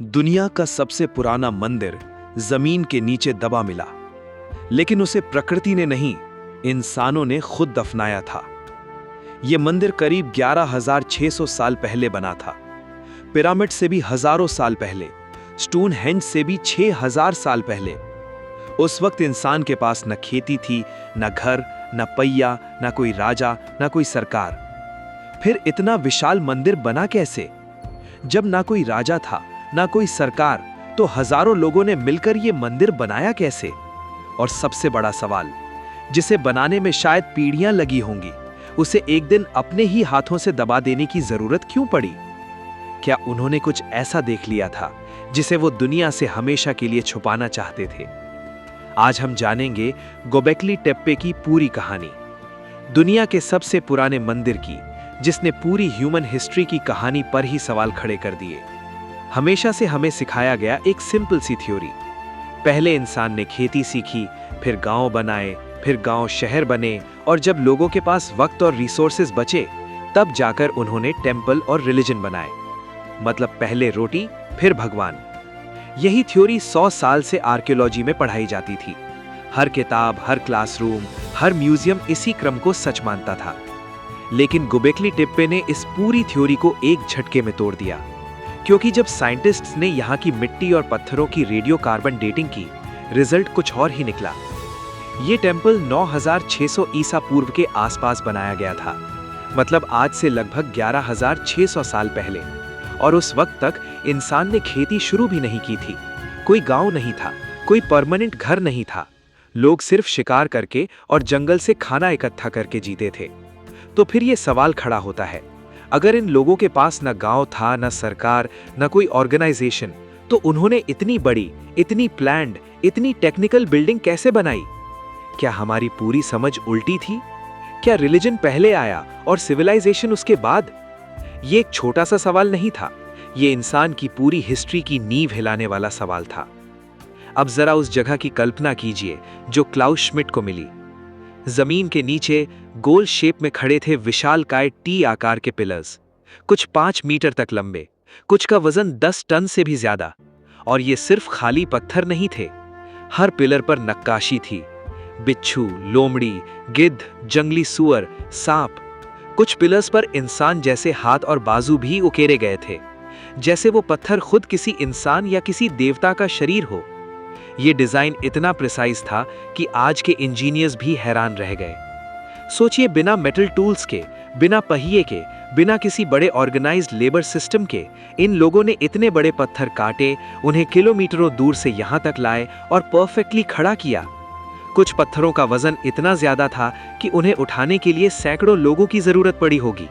दुनिया का सबसे पुराना मंदिर जमीन के नीचे दबा मिला, लेकिन उसे प्रकृति ने नहीं, इंसानों ने खुद दफनाया था। यह मंदिर करीब 11,600 साल पहले बना था। पिरामिड से भी हजारों साल पहले, स्टोनहेंज से भी 6,000 साल पहले। उस वक्त इंसान के पास न खेती थी, न घर, न पहिया, न कोई राजा, न कोई सरकार। फिर इतना विशाल मंदिर बना कैसे? जब ना कोई राजा था, ना कोई सरकार, तो हजारों लोगों ने मिलकर यह मंदिर बनाया कैसे? और सबसे बड़ा सवाल, जिसे बनाने में शायद पीढ़ियां लगी होंगी, उसे एक दिन अपने ही हाथों से दबा देने की जरूरत क्यों पड़ी? क्या उन्होंने कुछ ऐसा देख लिया था जिसे वो दुनिया से हमेशा के लिए छुपाना चाहते थे? आज हम जानेंगे गोबेकली टेप्पे की पूरी कहानी, दुनिया के सबसे पुराने मंदिर की, जिसने पूरी ह्यूमन हिस्ट्री की कहानी पर ही सवाल खड़े कर दिए। हमेशा से हमें सिखाया गया एक सिंपल सी थ्योरी, पहले इंसान ने खेती सीखी, फिर गांव बनाए, फिर गांव शहर बने, और जब लोगों के पास वक्त और रिसोर्सेज बचे, तब जाकर उन्होंने टेम्पल और रिलीजन बनाए। मतलब पहले रोटी, फिर भगवान। यही थ्योरी 100 साल से आर्कियोलॉजी में पढ़ाई जाती थी। हर किताब, हर क्लासरूम, हर म्यूजियम इसी क्रम को सच मानता था। लेकिन गोबेकली टेप्पे ने इस पूरी थ्योरी को एक झटके में तोड़ दिया, क्योंकि जब साइंटिस्ट्स ने यहाँ की मिट्टी और पत्थरों की रेडियो कार्बन डेटिंग की, रिजल्ट कुछ और ही निकला। ये टेम्पल 9600 ईसा पूर्व के आसपास बनाया गया था, मतलब आज से लगभग 11,600 साल पहले। और उस वक्त तक इंसान ने खेती शुरू भी नहीं की थी। कोई गांव नहीं था, कोई परमानेंट घर नहीं था। लोग सिर्फ शिकार करके और जंगल से खाना इकट्ठा करके जीते थे। तो फिर ये सवाल खड़ा होता है, अगर इन लोगों के पास न गांव था, न सरकार, न कोई ऑर्गेनाइजेशन, तो उन्होंने इतनी बड़ी, इतनी प्लान्ड, इतनी टेक्निकल बिल्डिंग कैसे बनाई? क्या हमारी पूरी समझ उल्टी थी? क्या रिलीजन पहले आया और सिविलाइजेशन उसके बाद? ये एक छोटा सा सवाल नहीं था, ये इंसान की पूरी हिस्ट्री की नींव हिलाने वाला सवाल था। अब जरा उस जगह की कल्पना कीजिए जो क्लाउस श्मिट को मिली। जमीन के नीचे गोल शेप में खड़े थे विशालकाय टी आकार के पिलर्स, कुछ 5 मीटर तक लंबे, कुछ का वजन 10 टन से भी ज्यादा। और ये सिर्फ खाली पत्थर नहीं थे, हर पिलर पर नक्काशी थी, बिच्छू, लोमड़ी, गिद्ध, जंगली सुअर, सांप। कुछ पिलर्स पर इंसान जैसे हाथ और बाजू भी उकेरे गए थे, जैसे वो पत्थर खुद किसी इंसान या किसी देवता का शरीर हो। ये डिजाइन इतना प्रिसाइज था कि आज के इंजीनियर्स भी हैरान रह गए। सोचिए, बिना मेटल टूल्स के, बिना पहिए के, बिना किसी बड़े ऑर्गेनाइज्ड लेबर सिस्टम के, इन लोगों ने इतने बड़े पत्थर काटे, उन्हें किलोमीटरों दूर से यहां तक लाए और परफेक्टली खड़ा किया। कुछ पत्थरों का वजन इतना ज्यादा था कि उन्हें उठाने के लिए सैकड़ों लोगों की जरूरत पड़ी होगी,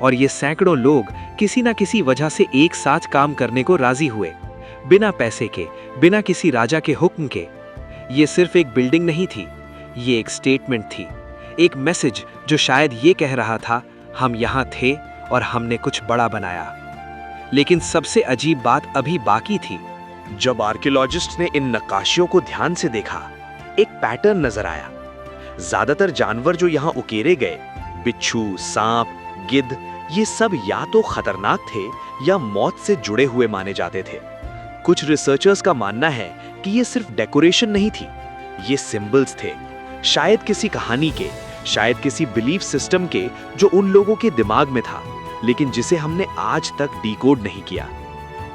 और ये सैकड़ों लोग किसी न किसी वजह से एक साथ काम करने को राजी हुए, बिना पैसे के, बिना किसी राजा के हुक्म के। ये सिर्फ एक बिल्डिंग नहीं थी, ये एक स्टेटमेंट थी, एक मैसेज जो शायद ये कह रहा था, हम यहां थे और हमने कुछ बड़ा बनाया। लेकिन सबसे अजीब बात अभी बाकी थी। जब आर्कियोलॉजिस्ट ने इन नक्काशियों को ध्यान से देखा, एक पैटर्न नजर आया। ज्यादातर जानवर जो यहां उकेरे गए, बिच्छू, सांप, गिद्ध, ये सब या तो खतरनाक थे या मौत से जुड़े हुए माने जाते थे। कुछ रिसर्चर्स का मानना है कि ये सिर्फ डेकोरेशन नहीं थी, ये सिंबल्स थे, शायद किसी कहानी के, शायद किसी बिलीफ सिस्टम के जो उन लोगों के दिमाग में था, लेकिन जिसे हमने आज तक डिकोड नहीं किया।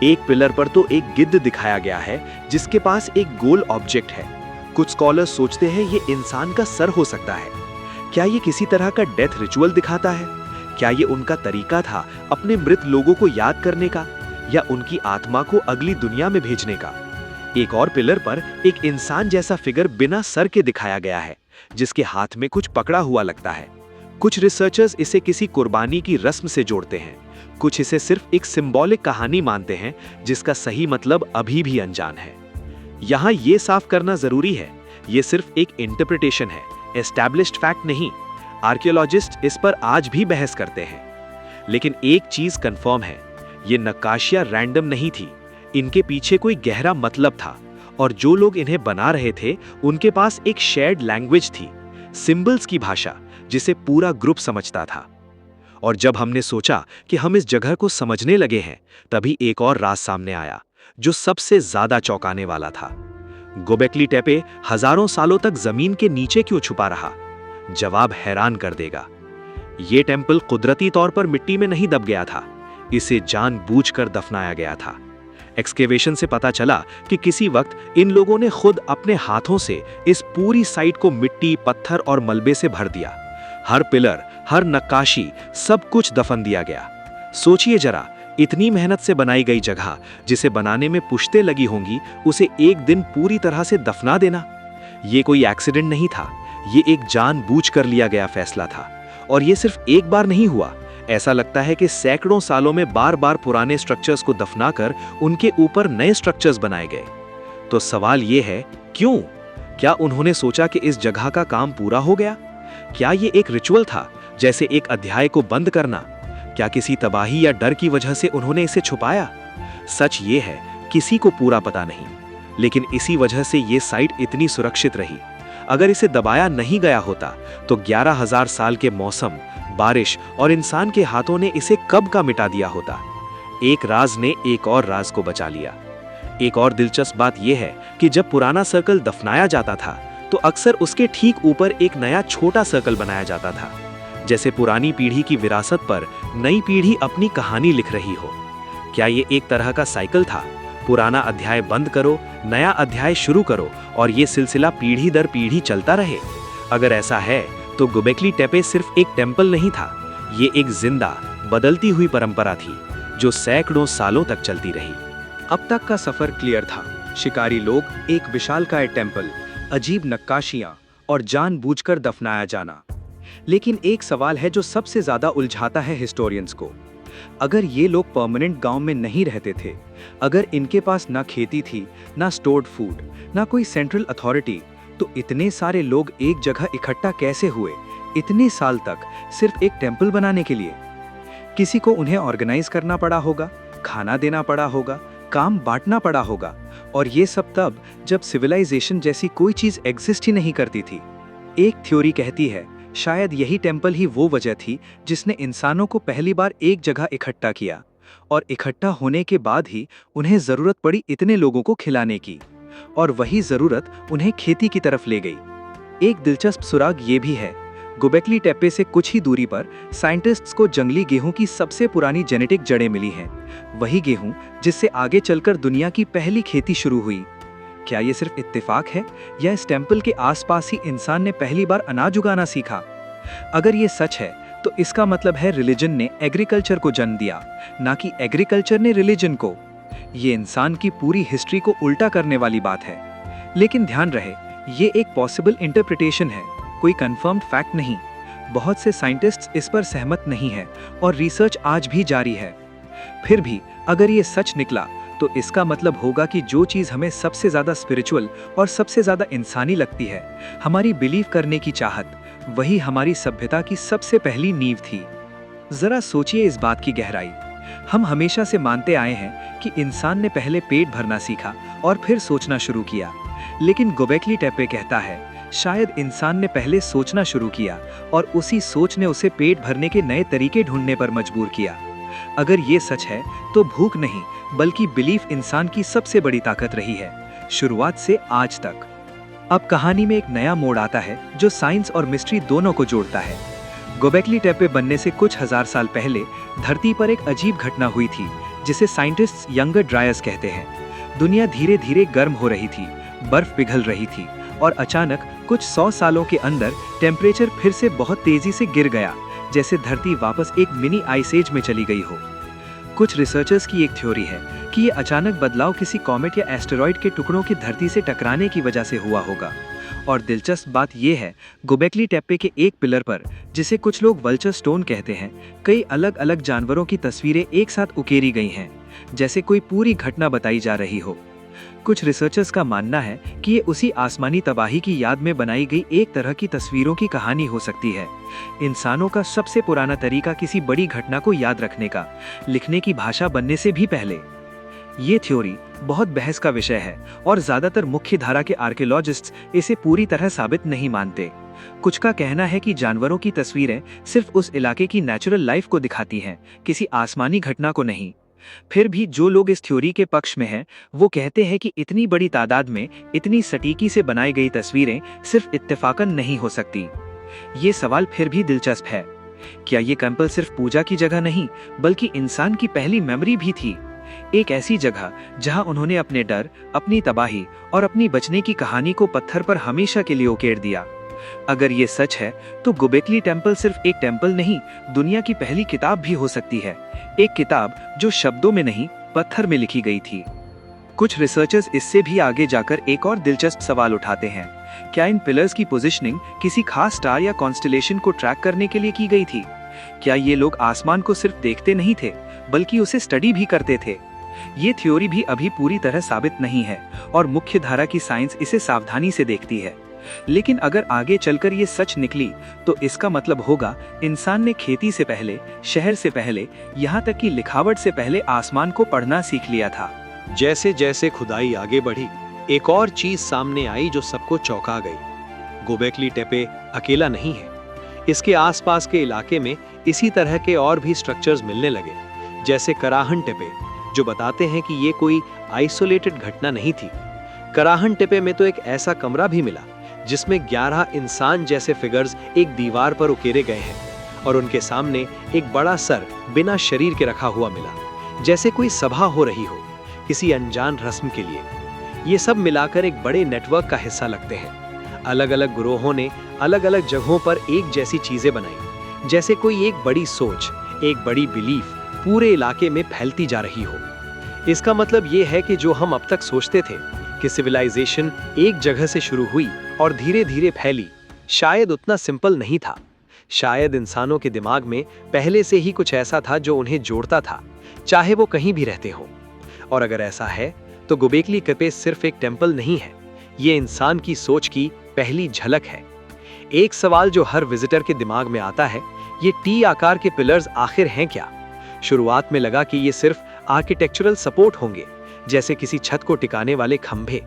एक पिलर पर तो एक गिद्ध दिखाया गया है जिसके पास एक गोल ऑब्जेक्ट है। कुछ स्कॉलर्स सोचते हैं ये इंसान का सर हो सकता है। क्या ये किसी तरह का डेथ रिचुअल दिखाता है? क्या ये उनका तरीका था अपने मृत लोगों को याद करने का, या उनकी आत्मा को अगली दुनिया में भेजने का? एक और पिलर पर एक इंसान जैसा फिगर बिना सर के दिखाया गया है, जिसके हाथ में कुछ पकड़ा हुआ लगता है। कुछ रिसर्चर्स इसे किसी कुर्बानी की रस्म से जोड़ते हैं, कुछ इसे सिर्फ एक सिंबॉलिक कहानी मानते हैं जिसका सही मतलब अभी भी अनजान है। यहां यह साफ करना जरूरी है, यह सिर्फ एक इंटरप्रिटेशन है, एस्टैब्लिश्ड फैक्ट नहीं। आर्कियोलॉजिस्ट इस पर आज भी बहस करते हैं। लेकिन एक चीज कंफर्म है, ये नक्काशियां रैंडम नहीं थी, इनके पीछे कोई गहरा मतलब था, और जो लोग इन्हें बना रहे थे उनके पास एक शेयर्ड लैंग्वेज थी, सिंबल्स की भाषा, जिसे पूरा ग्रुप समझता था। और जब हमने सोचा कि हम इस जगह को समझने लगे हैं, तभी एक और राज सामने आया, जो सबसे ज्यादा चौंकाने वाला था। गोबेकली टेपे हजारों सालों तक जमीन के नीचे क्यों छुपा रहा? जवाब हैरान कर देगा। यह टेंपल कुदरती तौर पर मिट्टी में नहीं दब गया था, इसे जानबूझकर दफनाया गया था। एक्सकेवेशन से पता चला कि किसी वक्त इन लोगों ने खुद अपने हाथों से इस पूरी साइट को मिट्टी, पत्थर और मलबे से भर दिया। हर पिलर, हर नक्काशी, सब कुछ दफन दिया गया। सोचिए जरा, इतनी मेहनत से बनाई गई जगह, जिसे बनाने में पुश्तें लगी होंगी, उसे एक दिन पूरी तरह से दफना देना। ये कोई एक्सीडेंट नहीं था, ये एक जानबूझकर लिया गया फैसला था। और ये सिर्फ एक बार नहीं हुआ, ऐसा लगता है कि सैकड़ों सालों में बार बार पुराने स्ट्रक्चर्स को दफनाकर उनके ऊपर नए स्ट्रक्चर्स बनाए गए। तो सवाल ये है, क्यों? क्या उन्होंने सोचा कि इस जगह का काम पूरा हो गया? क्या ये एक रिचुअल था, जैसे एक अध्याय को बंद करना? क्या किसी तबाही या डर की वजह से उन्होंने इसे छुपाया? सच ये है, किसी को पूरा पता नहीं, लेकिन इसी वजह से ये साइट इतनी सुरक्षित रही। अगर इसे दबाया नहीं गया होता तो 11,000 साल के मौसम, बारिश और इंसान के हाथों ने इसे कब का मिटा दिया होता। एक राज ने एक और राज को बचा लिया। एक और दिलचस्प बात यह है कि जब पुराना सर्कल दफनाया जाता था तो अक्सर उसके ठीक ऊपर एक नया छोटा सर्कल बनाया जाता था, जैसे पुरानी पीढ़ी की विरासत पर नई पीढ़ी अपनी कहानी लिख रही हो। क्या ये एक तरह का साइकिल था? पुराना अध्याय बंद करो, नया अध्याय शुरू करो और ये सिलसिला पीढ़ी दर पीढ़ी चलता रहे। अगर ऐसा है तो गोबेकली टेपे सिर्फ एक टेंपल नहीं था, ये एक जिंदा, बदलती हुई परंपरा थी जो सैकड़ों सालों तक चलती रही। अब तक का सफर क्लियर था। शिकारी लोग, एक विशालकाय टेंपल, अजीब नक्काशियां और जानबूझकर दफनाया जाना। लेकिन एक सवाल है जो सबसे ज्यादा उलझाता है हिस्टोरियंस को। अगर ये लोग परमानेंट गांव में नहीं रहते थे, अगर इनके पास ना खेती थी, ना स्टोर्ड फूड, ना कोई सेंट्रल अथॉरिटी, तो इतने सारे लोग एक जगह इकट्ठा कैसे हुए इतने साल तक, सिर्फ एक टेंपल बनाने के लिए? किसी को उन्हें ऑर्गेनाइज करना पड़ा होगा, खाना देना पड़ा होगा, काम बांटना पड़ा होगा, और ये सब तब जब सिविलाइजेशन जैसी कोई चीज एग्जिस्ट ही नहीं करती थी। एक थ्योरी कहती है शायद यही टेंपल ही वो वजह थी जिसने इंसानों को पहली बार एक जगह इकट्ठा किया, और इकट्ठा होने के बाद ही उन्हें जरूरत पड़ी इतने लोगों को खिलाने की, और वही जरूरत उन्हें खेती की तरफ ले गई। एक दिलचस्प सुराग ये भी है, गोबेकली टेपे से कुछ ही दूरी पर साइंटिस्ट्स को जंगली गेहूं की सबसे पुरानी जेनेटिक जड़ें मिली हैं, वही गेहूं जिससे आगे चलकर दुनिया की पहली खेती शुरू हुई। क्या ये सिर्फ इत्तेफाक है या इस टेंपल के आसपास ही इंसान ने पहली बार अनाज उगाना सीखा? अगर ये सच है तो इसका मतलब है रिलीजन ने एग्रीकल्चर को जन्म दिया, ना कि एग्रीकल्चर ने रिलीजन को। ये इंसान की पूरी हिस्ट्री को उल्टा करने वाली बात है। लेकिन ध्यान रहे, ये एक पॉसिबल इंटरप्रिटेशन है, कोई कंफर्म्ड फैक्ट नहीं। बहुत से साइंटिस्ट्स इस पर सहमत नहीं है और रिसर्च आज भी जारी है। फिर भी अगर ये सच निकला तो इसका मतलब होगा कि जो चीज़ हमें सबसे ज़्यादा स्पिरिचुअल और सबसे ज़्यादा इंसानी लगती है, हमारी बिलीव करने की चाहत, वही हमारी सभ्यता की सबसे पहली नींव थी। ज़रा सोचिए इस बात की गहराई। हम हमेशा से मानते आए हैं कि इंसान ने पहले पेट भरना सीखा और फिर सोचना शुरू किया, लेकिन गोबेकली टेपे कहता है शायद इंसान ने पहले सोचना शुरू किया और उसी सोच ने उसे पेट भरने के नए तरीके ढूंढने पर मजबूर किया। अगर ये सच है तो भूख नहीं बल्कि बिलीफ इंसान की सबसे बड़ी ताकत रही है, शुरुआत से आज तक। अब कहानी में एक नया मोड़ आता है जो साइंस और मिस्ट्री दोनों को जोड़ता है। गोबेकली टेपे बनने से कुछ हजार साल पहले धरती पर एक अजीब घटना हुई थी जिसे साइंटिस्ट्स यंगर ड्रायर्स कहते हैं। दुनिया धीरे धीरे गर्म हो रही थी, बर्फ पिघल रही थी और अचानक कुछ 100 सालों के अंदर टेम्परेचर फिर से बहुत तेजी से गिर गया, जैसे धरती वापस एक मिनी आइस एज में चली गई हो। कुछ रिसर्चर्स की एक थ्योरी है कि ये अचानक बदलाव किसी कॉमेट या एस्टेरॉइड के टुकड़ों की धरती से टकराने की वजह से हुआ होगा। और दिलचस्प बात यह है, गोबेकली टेपे के एक पिलर पर, जिसे कुछ लोग वल्चर स्टोन कहते हैं, कई अलग अलग जानवरों की तस्वीरें एक साथ उकेरी गई हैं, जैसे कोई पूरी घटना बताई जा रही हो। कुछ रिसर्चर्स का मानना है कि ये उसी आसमानी तबाही की याद में बनाई गई एक तरह की तस्वीरों की कहानी हो सकती है। इंसानों का सबसे पुराना तरीका किसी बड़ी घटना को याद रखने का, लिखने की भाषा बनने से भी पहले। ये थ्योरी बहुत बहस का विषय है और ज्यादातर मुख्य धारा के आर्कियोलॉजिस्ट्स इसे पूरी तरह साबित नहीं मानते। कुछ का कहना है कि जानवरों की तस्वीरें सिर्फ उस इलाके की नेचुरल लाइफ को दिखाती हैं, किसी आसमानी घटना को नहीं। फिर भी जो लोग इस थ्योरी के पक्ष में हैं, वो कहते हैं कि इतनी बड़ी तादाद में इतनी सटीकी से बनाई गई तस्वीरें सिर्फ इत्तेफाकन नहीं हो सकती। ये सवाल फिर भी दिलचस्प है। क्या ये टेंपल सिर्फ पूजा की जगह नहीं, बल्कि इंसान की पहली मेमोरी भी थी? एक ऐसी जगह जहां उन्होंने अपने डर, अपनी तबाही और अपनी बचने की कहानी को पत्थर पर हमेशा के लिए उकेर दिया। अगर ये सच है, तो गोबेकली टेंपल सिर्फ एक टेंपल नहीं, दुनिया की पहली किताब भी हो सकती है। एक किताब जो शब्दों में नहीं, पत्थर में लिखी गई थी। कुछ रिसर्चर्स इससे भी आगे जाकर एक और दिलचस्प सवाल उठाते हैं। क्या इन पिलर्स की पोजीशनिंग किसी खास स्टार या कॉन्स्टेलेशन को ट्रैक करने के लिए की गई थी? क्या ये लोग आसमान को सिर्फ देखते नहीं थे, बल्कि उसे स्टडी भी करते थे? ये थ्योरी भी अभी पूरी तरह साबित नहीं है और मुख्य धारा की साइंस इसे सावधानी से देखती है। लेकिन अगर आगे चलकर ये सच निकली, तो इसका मतलब होगा इंसान ने खेती से पहले, शहर से पहले, यहाँ तक कि लिखावट से पहले आसमान को पढ़ना सीख लिया था। जैसे जैसे खुदाई आगे बढ़ी, एक और चीज सामने आई जो सबको चौंका गई। गोबेकली टेपे अकेला नहीं है। इसके आसपास के इलाके में इसी तरह के और भी स्ट्रक्चर्स मिलने लगे, जैसे कराहन टेपे, जो बताते हैं कि ये कोई आइसोलेटेड घटना नहीं थी। कराहन टेपे में तो एक ऐसा कमरा भी मिला जिसमें 11 इंसान जैसे फिगर्स एक दीवार पर उकेरे गए हैं और उनके सामने एक बड़ा सर बिना शरीर के रखा हुआ मिला, जैसे कोई सभा हो रही हो किसी अनजान रस्म के लिए। ये सब मिलाकर एक बड़े नेटवर्क का हिस्सा लगते हैं। अलग अलग ग्रोहों ने अलग अलग जगहों पर एक जैसी चीजें बनाई, जैसे कोई एक बड़ी सोच, एक बड़ी बिलीफ पूरे इलाके में फैलती जा रही हो। इसका मतलब ये है कि जो हम अब तक सोचते थे कि सिविलाइजेशन एक जगह से शुरू हुई और धीरे धीरे फैली, शायद उतना सिंपल नहीं था। शायद इंसानों के दिमाग में पहले से ही कुछ ऐसा था जो उन्हें जोड़ता था, चाहे वो कहीं भी रहते हो। और अगर ऐसा है, तो गोबेकली टेपे सिर्फ एक टेंपल नहीं है, ये इंसान की सोच की पहली झलक है। एक सवाल जो हर विजिटर के दिमाग में आता है, ये टी आकार के पिलर्स आखिर हैं क्या? शुरुआत में लगा कि ये सिर्फ आर्किटेक्चरल सपोर्ट होंगे, जैसे किसी छत को टिकाने वाले खंभे,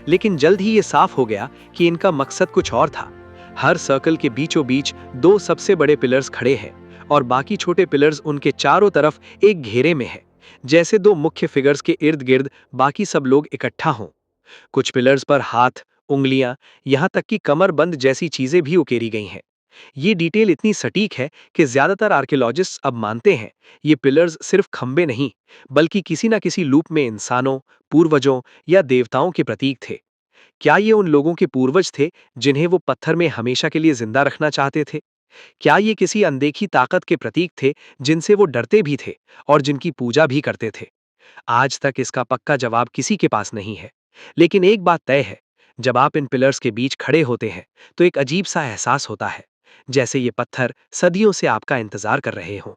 लेकिन जल्द ही ये साफ हो गया कि इनका मकसद कुछ और था। हर सर्कल के बीचों बीच 2 सबसे बड़े पिलर्स खड़े हैं और बाकी छोटे पिलर्स उनके चारों तरफ एक घेरे में है, जैसे 2 मुख्य फिगर्स के इर्द गिर्द बाकी सब लोग इकट्ठा हों। कुछ पिलर्स पर हाथ, उंगलियां, यहाँ तक कि कमरबंद जैसी चीजें भी उकेरी गई हैं। ये डिटेल इतनी सटीक है कि ज्यादातर आर्कियोलॉजिस्ट्स अब मानते हैं ये पिलर्स सिर्फ खंबे नहीं, बल्कि किसी न किसी लूप में इंसानों, पूर्वजों या देवताओं के प्रतीक थे। क्या ये उन लोगों के पूर्वज थे जिन्हें वो पत्थर में हमेशा के लिए जिंदा रखना चाहते थे? क्या ये किसी अनदेखी ताकत के प्रतीक थे जिनसे वो डरते भी थे और जिनकी पूजा भी करते थे? आज तक इसका पक्का जवाब किसी के पास नहीं है, लेकिन एक बात तय है, जब आप इन पिलर्स के बीच खड़े होते हैं तो एक अजीब सा एहसास होता है, जैसे ये पत्थर सदियों से आपका इंतजार कर रहे हों।